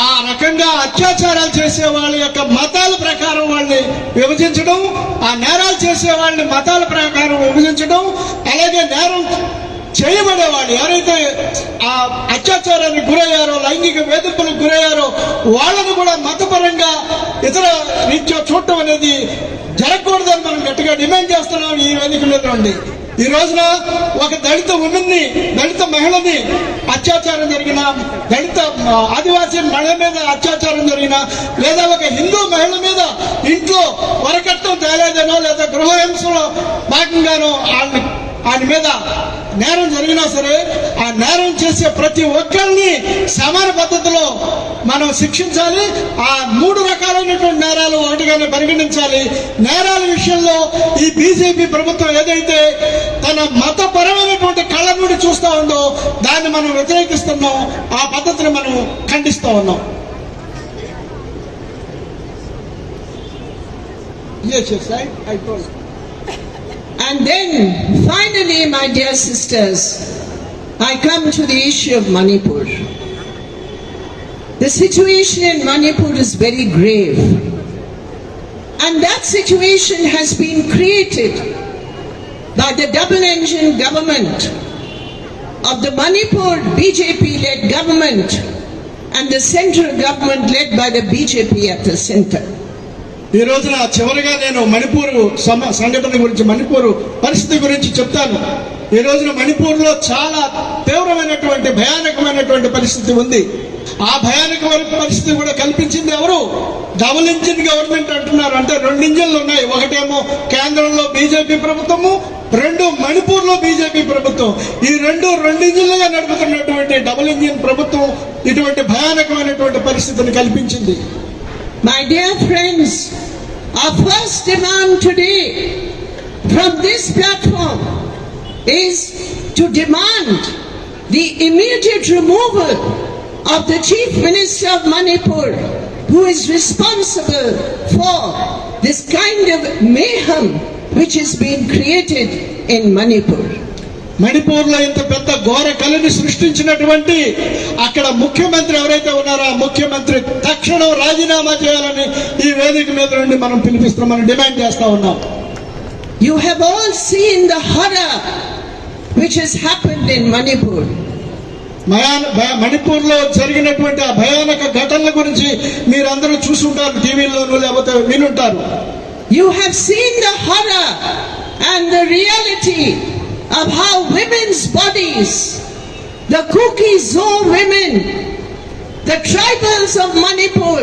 ఆ రకంగా అత్యాచారాలు చేసే వాళ్ళ యొక్క మతాల ప్రకారం వాళ్ళని విభజించడం, ఆ నేరాలు చేసే వాళ్ళని మతాల ప్రకారం విభజించడం, అలాగే నేరం చేయబడేవాళ్ళు ఎవరైతే ఆ అత్యాచారానికి గురయ్యారో, లైంగిక వేధింపులకు గురయ్యారో వాళ్ళను కూడా మతపరంగా ఇతర రీత్యా చూడటం అనేది జరగకూడదని మనం గట్టిగా డిమాండ్ చేస్తున్నాం ఈ వేదిక మీద నుండి. ఈ రోజున ఒక దళిత ఉమెన్ని, దళిత మహిళని అత్యాచారం జరిగిన, దళిత ఆదివాసీ మహిళ మీద అత్యాచారం జరిగిన, లేదా ఒక హిందూ మహిళ మీద ఇంట్లో వరకట్నం తేలేదనో లేదా గృహహింసలో భాగంగానో ఆయన మీద నేరం జరిగినా సరే ఆ నేరం చేసే ప్రతి ఒక్కరిని సమాన పద్ధతిలో మనం శిక్షించాలి. ఆ 3 రకాలైనటువంటి నేరాలు ఒకటిగానే పరిగణించాలి. నేరాల విషయంలో ఈ బీజేపీ ప్రభుత్వం ఏదైతే తన మతపరమైనటువంటి కళ్ళ నుండి చూస్తూ ఉందో దాన్ని మనం వ్యతిరేకిస్తున్నాం, ఆ పద్ధతిని మనం ఖండిస్తూ ఉన్నాం. And then, finally, my dear sisters, I come to the issue of Manipur. The situation in Manipur is very grave. And that situation has been created by the double-engine government of the Manipur BJP-led government and the central government led by the BJP at the center. ఈ రోజున చివరిగా నేను మణిపూర్ సంఘటన గురించి, మణిపూర్ పరిస్థితి గురించి చెప్తాను. ఈ రోజున మణిపూర్లో చాలా తీవ్రమైనటువంటి భయానకమైనటువంటి పరిస్థితి ఉంది. ఆ భయానకమైన పరిస్థితి కూడా కల్పించింది ఎవరు? డబుల్ ఇంజిన్ గవర్నమెంట్ అంటున్నారు. అంటే 2 ఇంజిన్లు ఉన్నాయి. ఒకటేమో కేంద్రంలో బీజేపీ ప్రభుత్వము, 2 మణిపూర్లో బీజేపీ ప్రభుత్వం. ఈ రెండు ఇంజిన్లుగా నడుపుతున్నటువంటి డబుల్ ఇంజిన్ ప్రభుత్వం ఇటువంటి భయానకమైనటువంటి పరిస్థితిని కల్పించింది. My dear friends, our first demand today from this platform is to demand the immediate removal of the Chief Minister of Manipur, who is responsible for this kind of mayhem which is being created in Manipur. మణిపూర్లో ఇంత పెద్ద ఘోర కలిని సృష్టించినటువంటి అక్కడ ముఖ్యమంత్రి ఎవరైతే ఉన్నారో ఆ ముఖ్యమంత్రి తక్షణం రాజీనామా చేయాలని ఈ వేదిక మీద నుండి మనం పిలిపిస్తున్నాం, మనం డిమాండ్ చేస్తా ఉన్నాం. You have all seen the horror which has happened in Manipur. మణిపూర్లో జరిగినటువంటి ఆ భయానక ఘటనల గురించి మీరందరూ చూసుంటారు, టీవీలోనూ లేకపోతే వినుంటారు. You have seen the horror and the reality of how women's bodies, the Kuki-Zo women, the tribals of Manipur,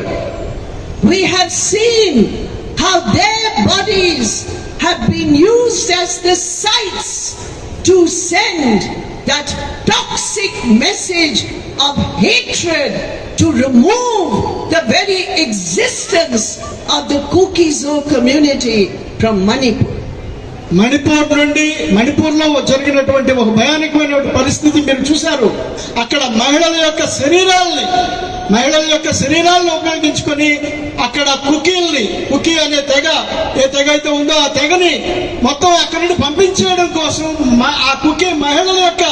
we have seen how their bodies have been used as the sites to send that toxic message of hatred to remove the very existence of the Kuki-Zo community from Manipur. మణిపూర్లో జరిగినటువంటి ఒక భయానకమైన పరిస్థితి మీరు చూశారు. అక్కడ మహిళల యొక్క శరీరాలను ఉపయోగించుకొని అక్కడ కుకీ అనే తెగ, ఏ తెగ అయితే ఉందో ఆ తెగని మొత్తం అక్కడి నుండి పంపించేయడం కోసం ఆ కుకీ మహిళల యొక్క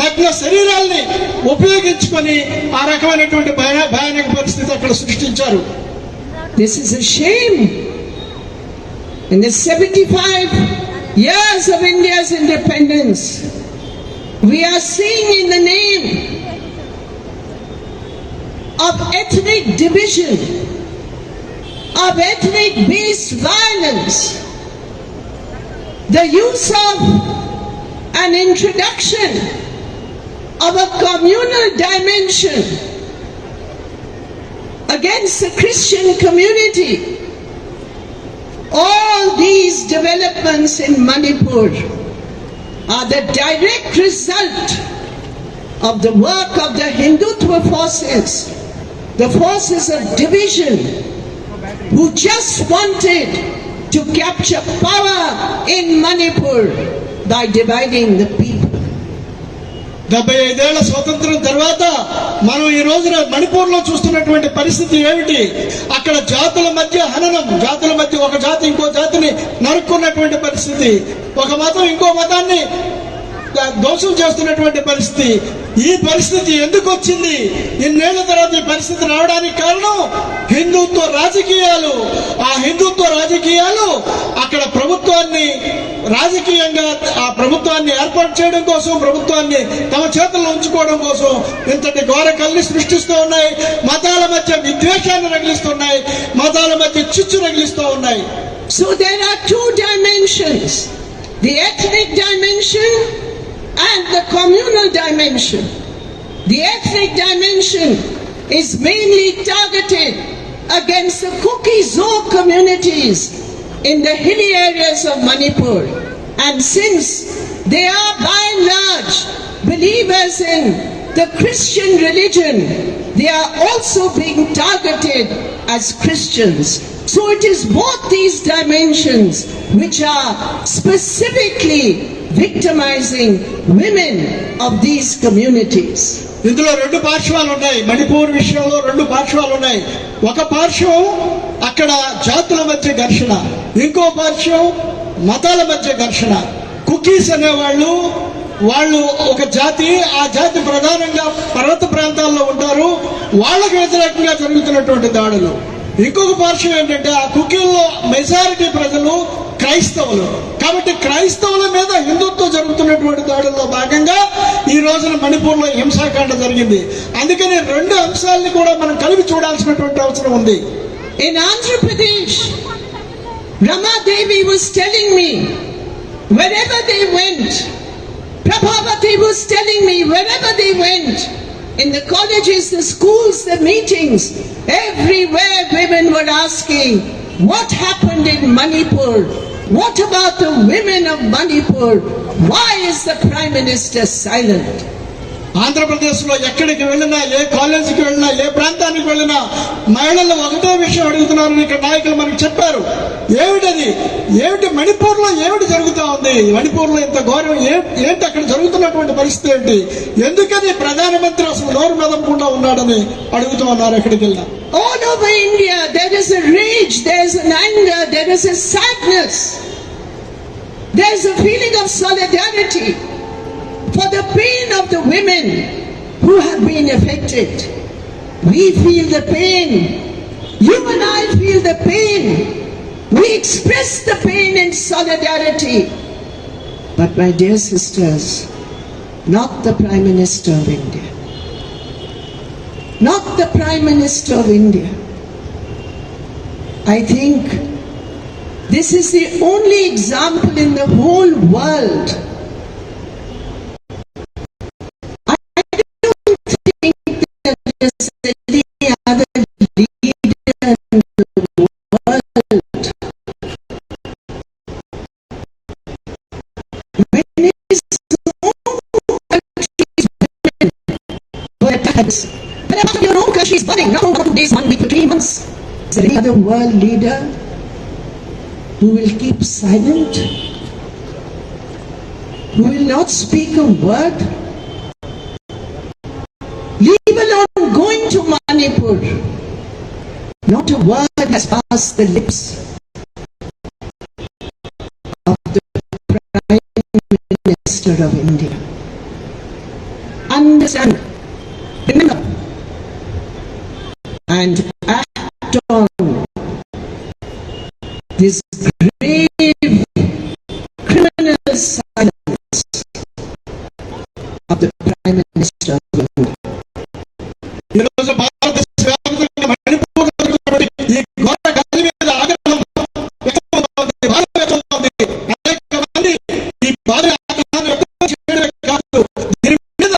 నగ్న శరీరాల్ని ఉపయోగించుకొని ఆ రకమైనటువంటి భయానక పరిస్థితి అక్కడ సృష్టించారు. This is a shame. In the 75 years of India's independence, we are seeing in the name of ethnic division, of ethnic-based violence, the use of an introduction of a communal dimension against the Christian community. All these developments in Manipur are the direct result of the work of the Hindutva forces, the forces of division, who just wanted to capture power in Manipur by dividing the people. 75 ఏళ్ల స్వాతంత్రం తర్వాత మనం ఈ రోజున మణిపూర్లో చూస్తున్నటువంటి పరిస్థితి ఏమిటి? అక్కడ జాతుల మధ్య హననం, జాతుల మధ్య ఒక జాతి ఇంకో జాతిని నరుక్కున్నటువంటి పరిస్థితి, ఒక మతం ఇంకో మతాన్ని దోషం చేస్తున్నటువంటి పరిస్థితి. ఈ పరిస్థితి ఎందుకు వచ్చింది? ఇన్నేళ్ల తర్వాత ఈ పరిస్థితి రావడానికి కారణం హిందుత్వ రాజకీయాలు. ఆ హిందుత్వ రాజకీయాలు అక్కడ ప్రభుత్వాన్ని రాజకీయంగా ఆ ప్రభుత్వాన్ని ఏర్పాటు చేయడం కోసం, ప్రభుత్వాన్ని తమ చేతుల్లో ఉంచుకోవడం కోసం ఇంతటి ఘోర కల్ని సృష్టిస్తూ ఉన్నాయి. మతాల మధ్య విద్వేషాన్ని రగిలిస్తున్నాయి, మతాల మధ్య చిచ్చు రగిలిస్తూ ఉన్నాయి. So there are two dimensions, the ethnic dimension and the communal dimension. The ethnic dimension is mainly targeted against the Kuki-Zo communities in the hilly areas of Manipur. And since they are by and large believers in the Christian religion, they are also being targeted as Christians. So it is both these dimensions which are specifically victimizing women of these communities. ఇందులో రెండు పార్శ్వాలు ఉన్నాయి. మణిపూర్ విషయంలో రెండు పార్శ్వాలు ఉన్నాయి. ఒక పార్శ్వం అక్కడ జాతుల మధ్య ఘర్షణ, ఇంకో పార్శ్వం మతాల మధ్య ఘర్షణ. కుకీస్ అనేవాళ్ళు వాళ్ళు ఒక జాతి, ఆ జాతి ప్రధానంగా పర్వత ప్రాంతాల్లో ఉంటారు. వాళ్ళకు వ్యతిరేకంగా జరుగుతున్నటువంటి దాడులు. ఇంకొక పార్శ్వం ఏంటంటే ఆ కుకీల్లో మెజారిటీ ప్రజలు క్రైస్తవులు. కాబట్టి క్రైస్తవుల మీద హిందుత్వం జరుగుతున్నటువంటి దాడుల్లో భాగంగా ఈ రోజున మణిపూర్లో హింసాకాండ జరిగింది. అందుకని రెండు అంశాలని కూడా మనం కలిపి చూడాల్సినటువంటి అవసరం ఉంది. In Andhra Pradesh, Rama Devi was telling me, wherever they went, Prabhavati was telling me, wherever they went, in the colleges, the schools, the meetings, everywhere women were asking, what happened in Manipur? What about the women of Manipur? Why is the Prime Minister silent? Andhra Pradesh లో ఎక్కడికి వెళ్ళినా, ఏ కాలేజీకి వెళ్ళినా, ఏ ప్రాంతానికి వెళ్ళినా మహిళలు ఒకటే విషయం అడుగుతున్నారని ఇక్కడ నాయకులు మనకు చెప్పారు. ఏమిటది? ఏమిటి మణిపూర్ లో ఏమిటి జరుగుతా ఉంది? మణిపూర్ లో ఇంత ఘోరం ఏంటి? అక్కడ జరుగుతున్నటువంటి పరిస్థితి ఏంటి? ఎందుకని ప్రధానమంత్రి అసలు నోరు మెదపకుండా ఉన్నాడని అడుగుతూ ఉన్నారు ఎక్కడికి వెళ్ళినా. All over India there is a rage, there is an anger, there is a sadness, there is a feeling of solidarity for the pain of the women who have been affected. We feel the pain. You and I feel the pain. We express the pain in solidarity. But my dear sisters, not the Prime Minister of India. Not the Prime Minister of India. I think this is the only example in the whole world. Any other leader in the world when his own country's women were attacked, when about your own country is burning, not over 2 days, 1 week, 3 months, is there any other world leader who will keep silent, who will not speak a word? Leave alone going to Manipur. Not a word has passed the lips of the Prime Minister of India. Understand, remember, and act on this grave criminal silence of the Prime Minister of India. ఈ రోజు భారతదేశ వ్యాప్తంగా మణిపూర్ ఈ ఘోర గాలి మీద ఆగ్రహం వ్యక్తమవుతోంది, బాధ వ్యక్తమవుతోంది. అనేక మంది ఈ బాధ ఆగ్రహాన్ని వ్యక్తం చేయడమే కాదు, దీని మీద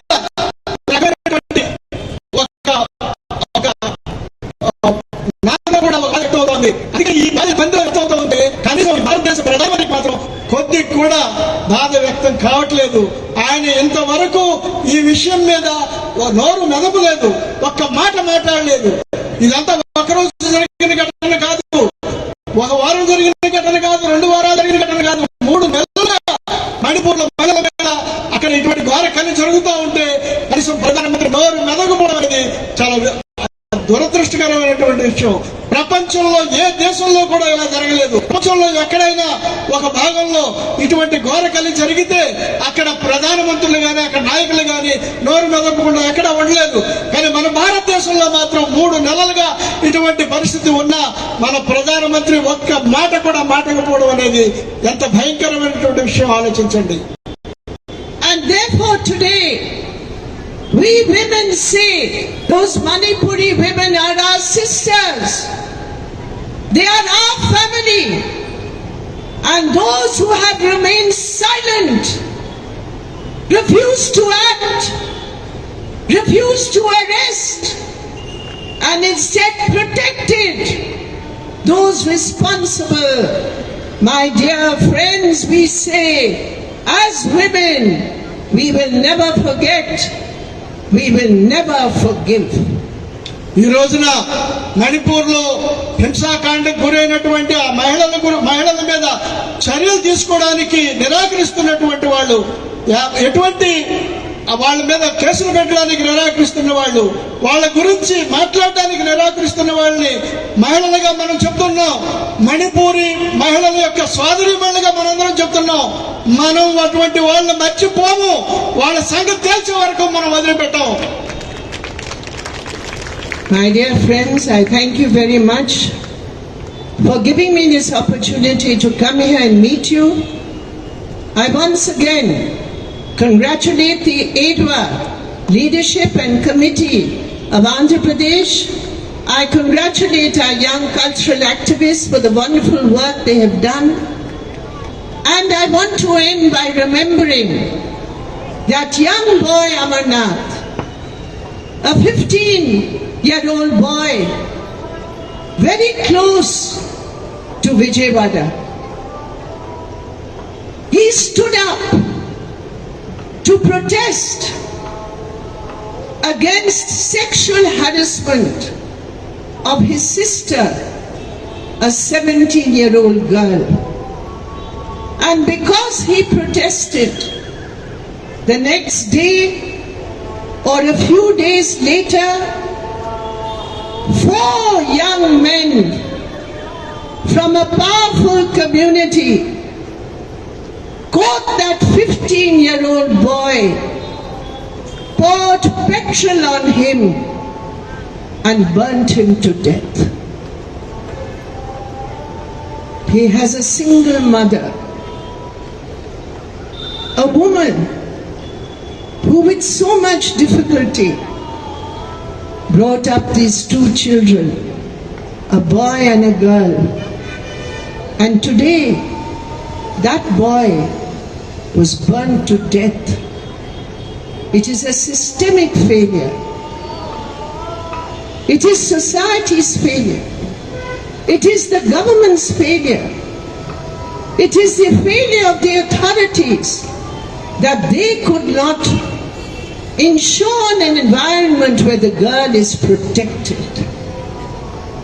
రకమైనటువంటి ఒక నాన్న కూడా వ్యక్తమవుతోంది. అందుకే ఈ బాధ మంది వ్యక్తమవుతోంది. కనీసం భారతదేశ ప్రధానమంత్రికి మాత్రం కొద్ది కూడా బాధ వ్యక్తం కావట్లేదు. ఆయన ఇంతవరకు ఈ విషయం మీద నోరు మెదపలేదు, ఒక్క మాట మాట్లాడలేదు. ఇదంతా ఒకరోజు జరిగిన ఘటన కాదు, ఒక వారం జరిగిన ఘటన కాదు, 2 వారాలు జరిగిన ఘటన కాదు, 3 నెలలుగా మణిపూర్ లో మహిళల మీద అక్కడ ఇటువంటి ఘోర కళ జరుగుతూ ఉంటే కనీసం ప్రధానమంత్రి నోరు మెదకపోవడం అనేది చాలా దురదృష్టకరమైనటువంటి విషయం. ప్రపంచంలో ఏ దేశంలో కూడా ఇలా జరగలేదు. ప్రపంచంలో ఎక్కడైనా ఒక భాగంలో ఇటువంటి ఘోర కలి జరిగితే అక్కడ ప్రధానమంత్రులు గాని, అక్కడ నాయకులు గాని నోరు మెదపకుండా ఎక్కడ ఉండలేదు. కానీ మన భారతదేశంలో మాత్రం 3 నెలలుగా ఇటువంటి పరిస్థితి ఉన్నా మన ప్రధానమంత్రి ఒక్క మాట కూడా మాట్లాడకపోవడం అనేది ఎంత భయంకరమైనటువంటి విషయం ఆలోచించండి. And therefore today we women say those Manipuri women are our sisters. They are our family. And those who have remained silent, refused to act, refused to arrest, and instead protected those responsible. My dear friends, we say, as women, we will never forget, we will never forgive. ఈ రోజున మణిపూర్లో హింసాకాండకు గురైనటువంటి ఆ మహిళల మీద చర్యలు తీసుకోవడానికి నిరాకరిస్తున్నటువంటి వాళ్ళు, ఎటువంటి వాళ్ళ మీద కేసులు పెట్టడానికి నిరాకరిస్తున్న వాళ్ళు, వాళ్ళ గురించి మాట్లాడడానికి నిరాకరిస్తున్న వాళ్ళని మహిళలుగా మనం చెప్తున్నాం. మణిపూరి మహిళల యొక్క సోదరీమణులుగా మనందరం చెప్తున్నాం. మనం అటువంటి వాళ్ళని మర్చిపోము. వాళ్ళ సంగతి తేల్చే వరకు మనం వదిలిపెట్టాం. My dear friends, I thank you very much for giving me this opportunity to come here and meet you. I once again congratulate the AIDWA leadership and committee of Andhra Pradesh. I congratulate our young cultural activists for the wonderful work they have done. And I want to end by remembering that young boy Amarnath, a 15-year-old boy, very close to Vijayawada. He stood up to protest against sexual harassment of his sister, a 17-year-old girl. And because he protested, the next day or a few days later, 4 young men from a powerful community caught that 15-year-old boy, poured petrol on him and burnt him to death. He has a single mother, a woman who with so much difficulty brought up these 2 children, a boy and a girl. And today, that boy was burned to death. It is a systemic failure. It is society's failure. It is the government's failure. It is the failure of the authorities that they could not ensure an environment where the girl is protected.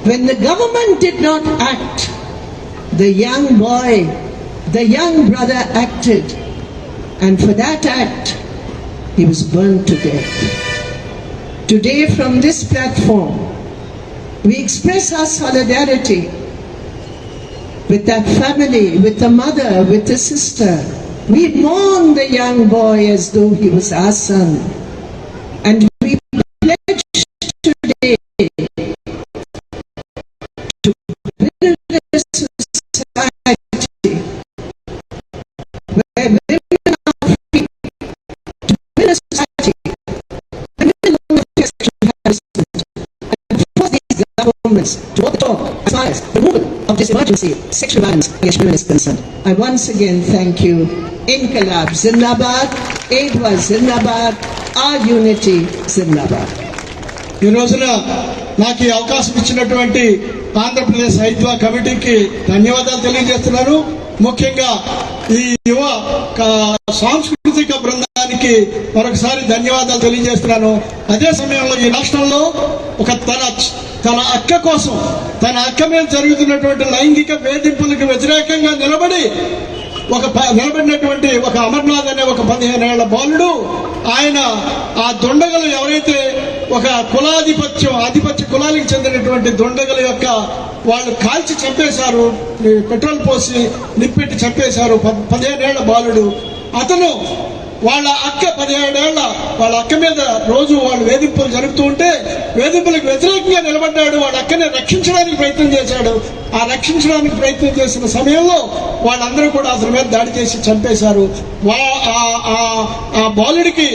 When the government did not act, the young boy, the young brother acted, and for that act, he was burned to death. Today, from this platform, we express our solidarity with that family, with the mother, with the sister. We mourn the young boy as though he was our son. And we pledge today to build a society where women are free, to build a society where women don't face sexual harassment, and force these governments to walk the talk as far as removal of this emergency sexual violence against women is concerned. I once again thank you. Inqilab Zindabad, AIDWA Zindabad, our unity Zindabad. ఈ రోజున నాకు ఈ అవకాశం ఇచ్చినటువంటి ఆంధ్రప్రదేశ్ ఐద్వా కమిటీకి ధన్యవాదాలు తెలియజేస్తున్నాను. ముఖ్యంగా ఈ యువ సాంస్కృతిక బృందానికి మరొకసారి ధన్యవాదాలు తెలియజేస్తున్నాను. అదే సమయంలో ఈ రాష్ట్రంలో ఒక తన అక్క కోసం, తన అక్క మీద జరుగుతున్నటువంటి లైంగిక వేధింపులకు వ్యతిరేకంగా నిలబడినటువంటి ఒక అమర్నాథ్ అనే ఒక 15 ఏళ్ల బాలుడు, ఆయన ఆ దొండగలు ఎవరైతే ఒక ఆధిపత్య కులాలకు చెందినటువంటి దొండగల యొక్క వాళ్ళు కాల్చి చంపేశారు, పెట్రోల్ పోసి నిప్పెట్టి చంపేశారు. 15 ఏళ్ల బాలుడు అతను వాళ్ళ అక్క 17 ఏళ్ల వాళ్ళ అక్క మీద రోజు వాళ్ళు వేధింపులు జరుపుతూ ఉంటే వేధింపులకు వ్యతిరేకంగా నిలబడ్డాడు. వాళ్ళ అక్కని రక్షించడానికి ప్రయత్నం చేశాడు. ఆ రక్షించడానికి ప్రయత్నం చేసిన సమయంలో వాళ్ళందరూ కూడా అతని మీద దాడి చేసి చంపేశారు. ఆ బాలుడికి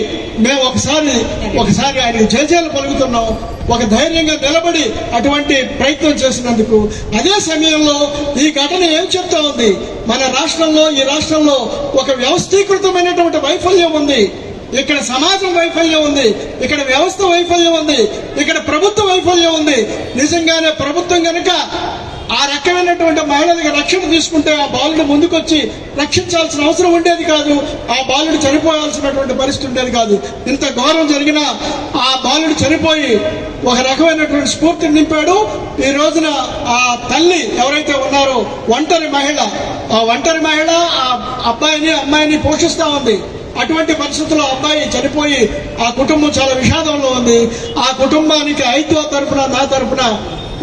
మేము ఒకసారి ఆయనకి జయజయలు పలుకుతున్నాం, ఒక ధైర్యంగా నిలబడి అటువంటి ప్రయత్నం చేసినందుకు. అదే సమయంలో ఈ ఘటన ఏం చెప్తా ఉంది, మన రాష్ట్రంలో ఈ రాష్ట్రంలో ఒక వ్యవస్థీకృతమైనటువంటి వైఫల్యం ఉంది. ఇక్కడ సమాజం వైఫల్యం ఉంది, ఇక్కడ వ్యవస్థ వైఫల్యం ఉంది, ఇక్కడ ప్రభుత్వ వైఫల్యం ఉంది. నిజంగానే ప్రభుత్వం కనుక ఆ రకమైనటువంటి మహిళలకు రక్షణ తీసుకుంటే ఆ బాలుడు ముందుకొచ్చి రక్షించాల్సిన అవసరం ఉండేది కాదు, ఆ బాలుడు చనిపోయాల్సినటువంటి పరిస్థితి ఉండేది కాదు. ఇంత ఘోరం జరిగినా ఆ బాలుడు చనిపోయి ఒక రకమైనటువంటి స్ఫూర్తిని నింపాడు. ఈ రోజున ఆ తల్లి ఎవరైతే ఉన్నారో ఒంటరి మహిళ, ఆ ఒంటరి మహిళ ఆ అమ్మాయిని పోషిస్తా ఉంది. అటువంటి పరిస్థితుల్లో అబ్బాయి చనిపోయి ఆ కుటుంబం చాలా విషాదంలో ఉంది. ఆ కుటుంబానికి ఐద్వా తరపున, నా తరపున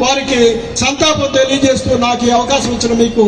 వారికి సంతాపం తెలియజేస్తూ నాకు ఈ అవకాశం ఇచ్చిన మీకు